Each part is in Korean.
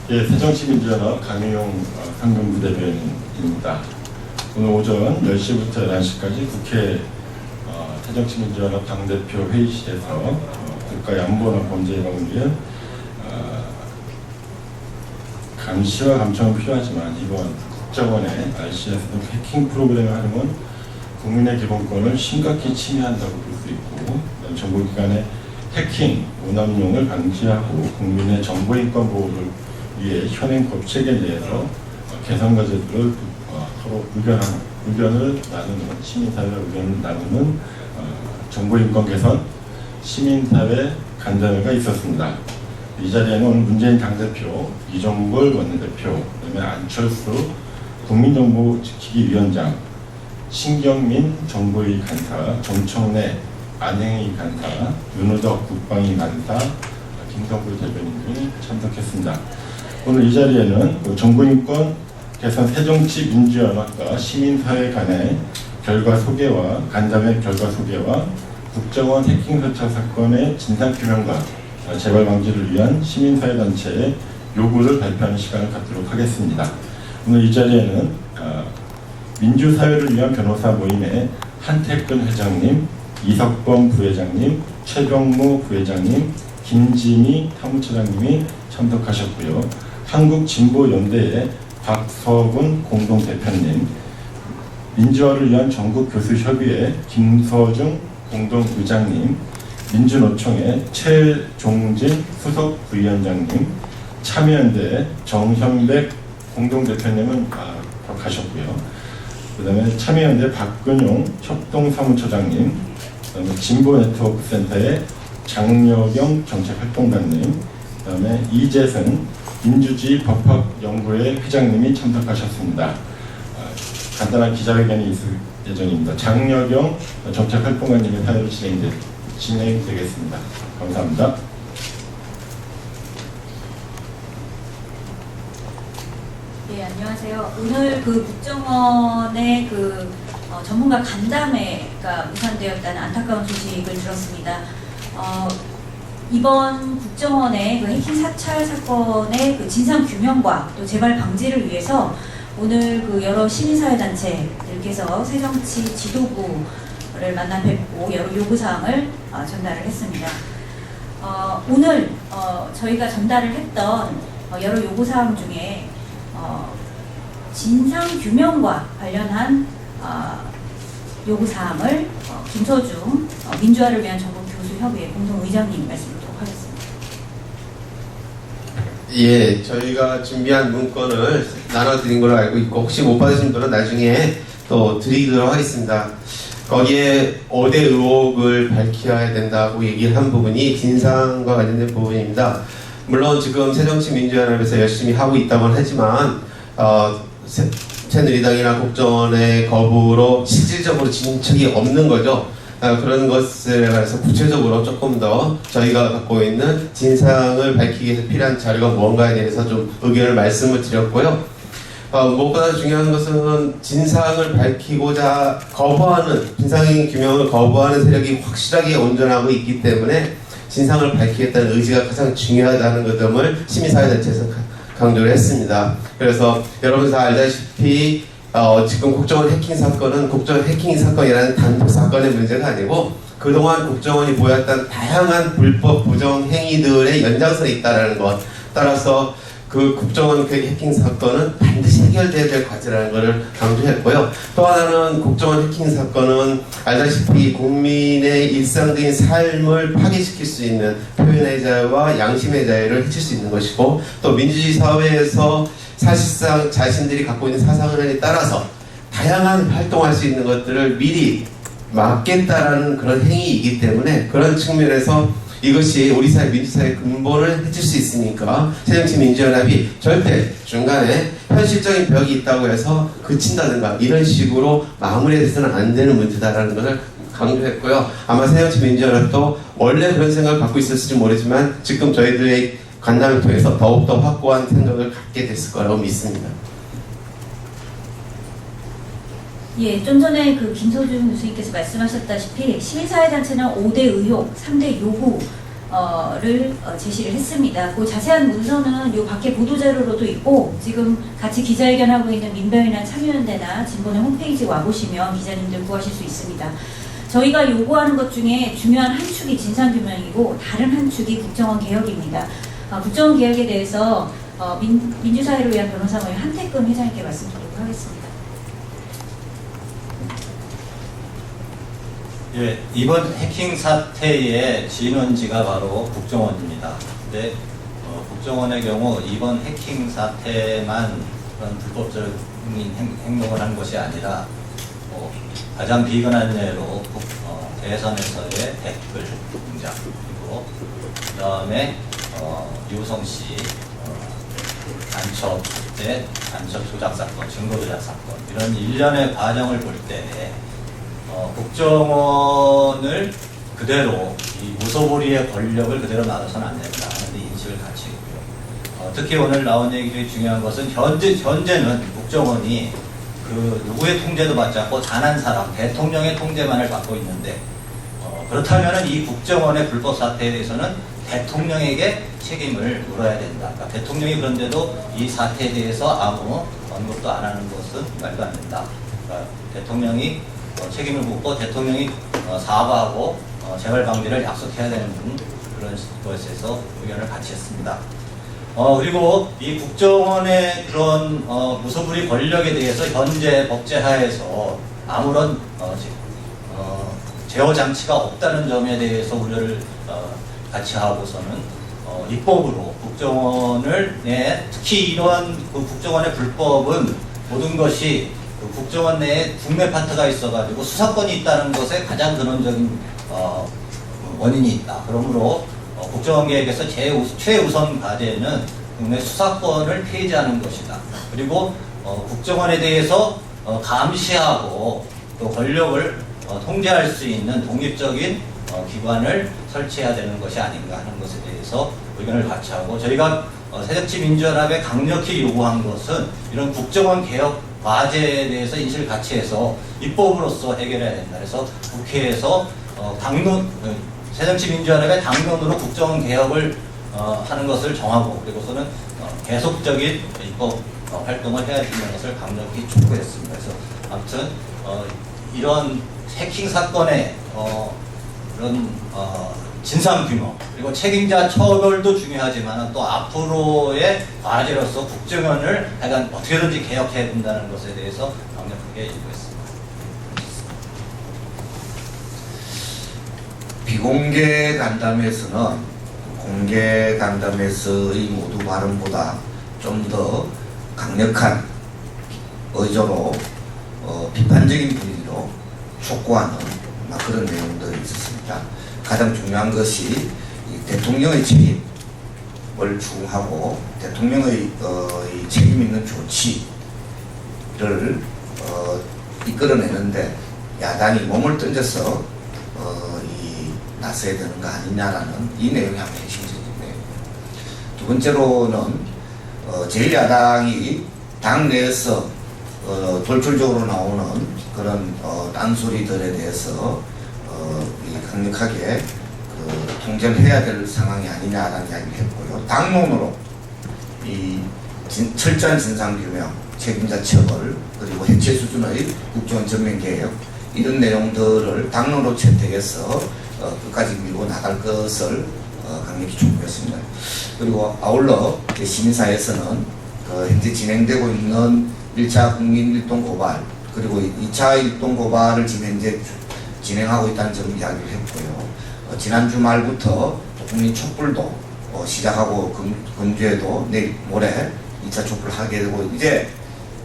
예, 새정치민주연합 강의용 상근부대변인입니다. 오늘 오전 10시부터 11시까지 국회 새정치민주연합 당대표 회의실에서 국가안보나 범죄예방을 위한 감시와 감청은 필요하지만 이번 국정원의 RC에서도 해킹 프로그램의 활용은 국민의 기본권을 심각히 침해한다고 볼 수 있고, 정보기관의 해킹, 오남용을 방지하고 국민의 정보인권 보호를 위해 현행 법체계 내에서 개선 과제들을 서로 의견을 나누는, 시민사회와 의견을 나누는 정보인권 개선 시민사회 간담회가 있었습니다. 이 자리에는 오늘 문재인 당대표, 이정걸 원내대표, 그다음에 안철수 국민정보지키기위원장, 신경민 정보위 간사, 정청래 안행위 간사, 윤호덕 국방위 간사, 김성불 대변인이 참석했습니다. 오늘 이 자리에는 정보인권 개선 새정치민주연합과 시민사회 간의 결과 소개와 간담회 결과 소개와 국정원 해킹 설치 사건의 진상규명과 재발 방지를 위한 시민사회단체의 요구를 발표하는 시간을 갖도록 하겠습니다. 오늘 이 자리에는 민주사회를 위한 변호사 모임의 한태근 회장님, 이석범 부회장님, 최병무 부회장님, 김지미 사무처장님이 참석하셨고요. 한국진보연대의 박서군 공동대표님, 민주화를 위한 전국교수협의회 김서중 공동의장님, 민주노총의 최종진 수석 부위원장님, 참여연대 정현백 공동대표님은 가셨고요. 그 다음에 참여연대 박근용 협동사무처장님, 그 다음에 진보네트워크센터의 장여경 정책활동가님, 그 다음에 이재승 민주주의 법학연구회 회장님이 참석하셨습니다. 간단한 기자회견이 있을 예정입니다. 장여경 정책활동가님의 사회로 진행되겠습니다. 감사합니다. 네, 안녕하세요. 오늘 국정원의 전문가 간담회가 무산되었다는 안타까운 소식을 들었습니다. 이번 국정원의 해킹 사찰 사건의 진상 규명과 또 재발 방지를 위해서 오늘 여러 시민사회단체들께서 새정치 지도부를 만나 뵙고 여러 요구사항을 전달을 했습니다. 오늘 저희가 전달을 했던 여러 요구사항 중에 진상규명과 관련한 요구사항을 김서중 민주화를 위한 전국교수협의회 공동의장님 말씀 듣도록 하겠습니다. 예, 저희가 준비한 문건을 나눠드린 걸로 알고 있고, 혹시 못 받으신 분은 나중에 또 드리도록 하겠습니다. 거기에 5대 의혹을 밝혀야 된다고 얘기를 한 부분이 진상과 관련된 부분입니다. 물론 지금 새정치민주연합에서 열심히 하고 있다고는 하지만 새누리당이나 국정원의 거부로 실질적으로 진척이 없는 거죠. 그런 것에 대해서 구체적으로 조금 더 저희가 갖고 있는 진상을 밝히기 위해서 필요한 자료가 무언가에 대해서 좀 의견을 말씀을 드렸고요. 무엇보다 중요한 것은 진상을 밝히고자 거부하는, 진상의 규명을 거부하는 세력이 확실하게 온전하고 있기 때문에 진상을 밝히겠다는 의지가 가장 중요하다는 것을 시민사회단체에서 강조를 했습니다. 그래서 여러분 다 알다시피 지금 국정원 해킹 사건은 국정원 해킹 사건이라는 단독 사건의 문제가 아니고 그동안 국정원이 보였던 다양한 불법 부정 행위들의 연장선에 있다는 것, 따라서 그 국정원 해킹 사건은 반드시 해결돼야 될 과제라는 것을 강조했고요. 또 하나는 국정원 해킹 사건은 알다시피 국민의 일상적인 삶을 파괴시킬 수 있는 표현의 자유와 양심의 자유를 해칠 수 있는 것이고, 또 민주주의 사회에서 사실상 자신들이 갖고 있는 사상에 따라서 다양한 활동할 수 있는 것들을 미리 막겠다라는 그런 행위이기 때문에, 그런 측면에서 이것이 우리 사회 민주사회의 근본을 해칠 수 있으니까 새정치민주연합이 절대 중간에 현실적인 벽이 있다고 해서 그친다든가 이런 식으로 마무리해서는 안 되는 문제다라는 것을 강조했고요. 아마 새정치민주연합도 원래 그런 생각을 갖고 있었을지 모르지만 지금 저희들의 간담회를 통해서 더욱더 확고한 생각을 갖게 됐을 거라고 믿습니다. 예, 좀 전에 김서중 교수님께서 말씀하셨다시피 시민사회단체는 5대 의혹, 3대 요구 를 제시를 했습니다. 그 자세한 문서는 요 밖에 보도자료로도 있고 지금 같이 기자회견하고 있는 민변이나 참여연대나 진보의 홈페이지 와보시면 기자님들 구하실 수 있습니다. 저희가 요구하는 것 중에 중요한 한 축이 진상규명이고 다른 한 축이 국정원 개혁입니다. 국정원 개혁에 대해서 민주사회를 위한 변호사 모임 한태근 회장님께 말씀드리도록 하겠습니다. 예, 이번 해킹 사태의 진원지가 바로 국정원입니다. 근데 국정원의 경우 이번 해킹 사태만 그런 불법적인 행동을 한 것이 아니라 가장 비근한 예로 대선에서의 댓글 공작, 그리고 그 다음에 유성 씨 간첩 조작 사건, 증거 조작 사건, 이런 일련의 과정을 볼 때 국정원을 그대로 이 무소불위의 권력을 그대로 놔둬서는 안 된다 하는 인식을 같이 있고요. 특히 오늘 나온 얘기 중에 중요한 것은 현재는 국정원이 그 누구의 통제도 받지 않고 단 한 사람, 대통령의 통제만을 받고 있는데 그렇다면 이 국정원의 불법 사태에 대해서는 대통령에게 책임을 물어야 된다. 그러니까 대통령이 그런데도 이 사태에 대해서 아무 언급도 안 하는 것은 말도 안 된다. 그러니까 대통령이 책임을 묻고 대통령이 사과하고 재발 방지를 약속해야 되는 그런 것에서 의견을 같이 했습니다. 그리고 이 국정원의 그런 무소불위 권력에 대해서 현재 법제하에서 아무런 제어 장치가 없다는 점에 대해서 우려를 같이 하고서는 입법으로 국정원을 특히 이러한 그 국정원의 불법은 모든 것이 그 국정원 내에 국내 파트가 있어가지고 수사권이 있다는 것에 가장 근원적인 원인이 있다. 그러므로 국정원 계획에서 최우선 과제는 국내 수사권을 폐지하는 것이다. 그리고 국정원에 대해서 감시하고 또 권력을 통제할 수 있는 독립적인 기관을 설치해야 되는 것이 아닌가 하는 것에 대해서 의견을 같이 하고, 저희가 새정치민주연합에 강력히 요구한 것은 이런 국정원 개혁 과제에 대해서 인식을 같이 해서 입법으로서 해결해야 된다. 그래서 국회에서 새정치민주연합의 당론으로 국정원 개혁을 하는 것을 정하고, 그리고서는 계속적인 입법 활동을 해야 되는 것을 강력히 촉구했습니다. 그래서 아무튼 이런 해킹 사건의 그런 진상규명, 그리고 책임자 처벌도 중요하지만 또 앞으로의 과제로서 국정원을 약간 어떻게든지 개혁해야 된다는 것에 대해서 강력하게 요구했습니다. 비공개 간담회에서는 공개 간담회에서의 모두 발언보다 좀 더 강력한 의조로 비판적인 분위기로 촉구하는 그런 내용들이 있었습니다. 가장 중요한 것이 대통령의 책임을 추구하고 대통령의 이 책임 있는 조치를 이끌어내는데 야당이 몸을 던져서 나서야 되는 거 아니냐라는 이 내용이 아주 핵심적인 내용입니다. 두 번째로는 제1야당이 당 내에서 돌출적으로 나오는 그런 딴소리들에 대해서 강력하게 통제를 해야 될 상황이 아니냐라는 이야기를 했고요. 당론으로 이 철저한 진상규명, 책임자 처벌, 그리고 해체 수준의 국정원 전면 개혁, 이런 내용들을 당론으로 채택해서 끝까지 밀고 나갈 것을 강력히 촉구했습니다. 그리고 아울러 시민사회에서는 현재 진행되고 있는 1차 국민 일동 고발, 그리고 2차 일동 고발을 지금 현재 진행하고 있다는 점 이야기를 했고요. 지난 주말부터 국민 촛불도 시작하고 금주에도 내일 모레 2차 촛불을 하게 되고 이제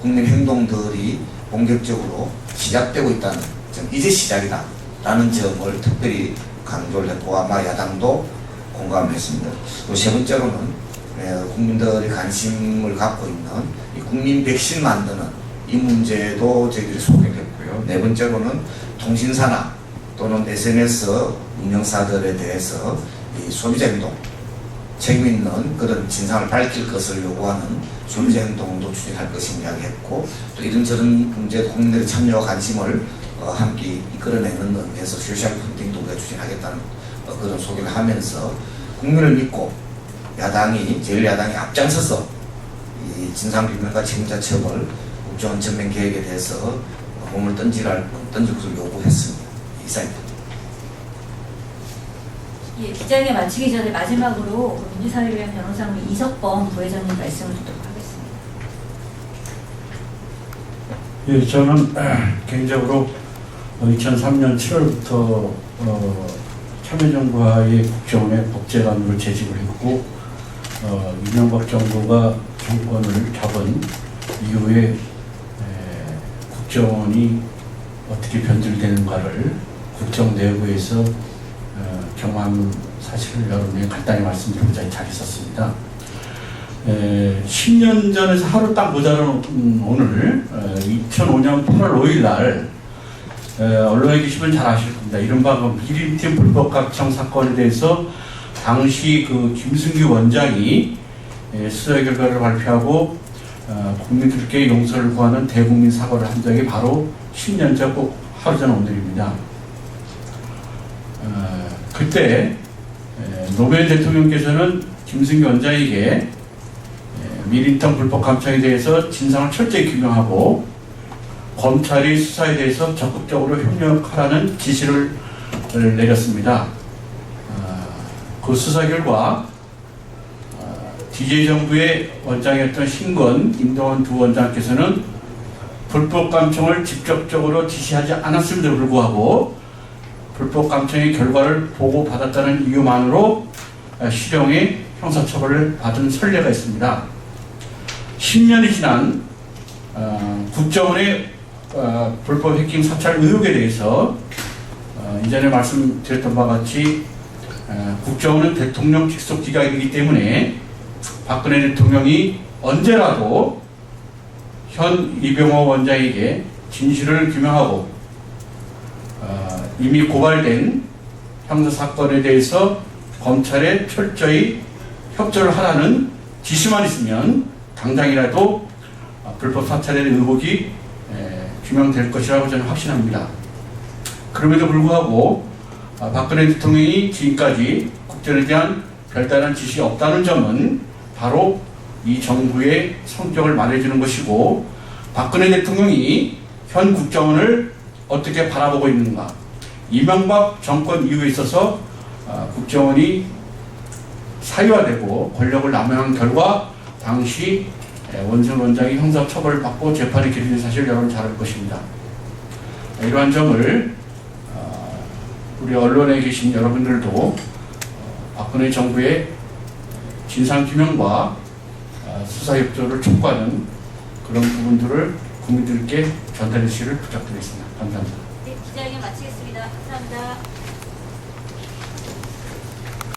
국민 행동들이 본격적으로 시작되고 있다는 점, 이제 시작이다 라는 점을 특별히 강조를 했고 아마 야당도 공감을 했습니다. 또 세 번째로는 국민들이 관심을 갖고 있는 이 국민 백신 만드는 이 문제도 저희들이 소개를 했고요. 네 번째로는 통신사나 또는 SNS 운영사들에 대해서 이 소비자 행동, 책임 있는 그런 진상을 밝힐 것을 요구하는 소비자 행동도 추진할 것을 이야기했고, 또 이런저런 문제에 국민들의 참여와 관심을 함께 이끌어내는 의미에서 소셜 펀딩도 우리가 추진하겠다는 그런 소개를 하면서 국민을 믿고 제1야당이 앞장서서 이 진상규명과 책임자 처벌 국정원 전면 계획에 대해서 공을 던질 것을 요구했습니다. 이상입니다. 예, 기자회견 마치기 전에 마지막으로 그 민주사회위원 변호사님 이석범 부회장님 말씀을 듣도록 하겠습니다. 예, 저는 개인적으로 2003년 7월부터 참여정부와의 국정원의 법제관으로 재직을 했고 이명박 정부가 정권을 잡은 이후에 국정원이 어떻게 변질되는가를 국정 내부에서 경험한 사실을 여러분에게 간단히 말씀드리고자 잘 있었습니다. 10년 전에서 하루 딱 모자란 오늘 2005년 8월 5일 날 언론에 계시면 잘 아실 겁니다. 이른바 그 미림팀 불법각청 사건에 대해서 당시 그 김승규 원장이 수사 결과를 발표하고 국민들께 용서를 구하는 대국민 사과를 한 적이 바로 10년 전 꼭 하루 전 오늘입니다. 그때 노무현 대통령께서는 김승규 원장에게 미린턴 불법 감청에 대해서 진상을 철저히 규명하고 검찰이 수사에 대해서 적극적으로 협력하라는 지시를 내렸습니다. 그 수사 결과 DJ 정부의 원장이었던 신건, 임동원 두 원장께서는 불법 감청을 직접적으로 지시하지 않았음에도 불구하고 불법 감청의 결과를 보고받았다는 이유만으로 실형의 형사처벌을 받은 선례가 있습니다. 10년이 지난 국정원의 불법 해킹 사찰 의혹에 대해서 이전에 말씀드렸던 바와 같이 국정원은 대통령 직속 기관이기 때문에 박근혜 대통령이 언제라도 현 이병호 원장에게 진실을 규명하고 이미 고발된 형사사건에 대해서 검찰에 철저히 협조를 하라는 지시만 있으면 당장이라도 불법 사찰의 의혹이 규명될 것이라고 저는 확신합니다. 그럼에도 불구하고 박근혜 대통령이 지금까지 국정에 대한 별다른 지시가 없다는 점은 바로 이 정부의 성격을 말해주는 것이고 박근혜 대통령이 현 국정원을 어떻게 바라보고 있는가, 이명박 정권 이후에 있어서 국정원이 사유화되고 권력을 남용한 결과 당시 원전 원장이 형사처벌을 받고 재판에 기소된 사실을 여러분 잘 알 것입니다. 이러한 점을 우리 언론에 계신 여러분들도 박근혜 정부의 진상규명과 수사협조를 촉구하는 그런 부분들을 국민들께 전달해 주시기를 부탁드리겠습니다. 감사합니다. 네, 기자회견 마치겠습니다. 감사합니다.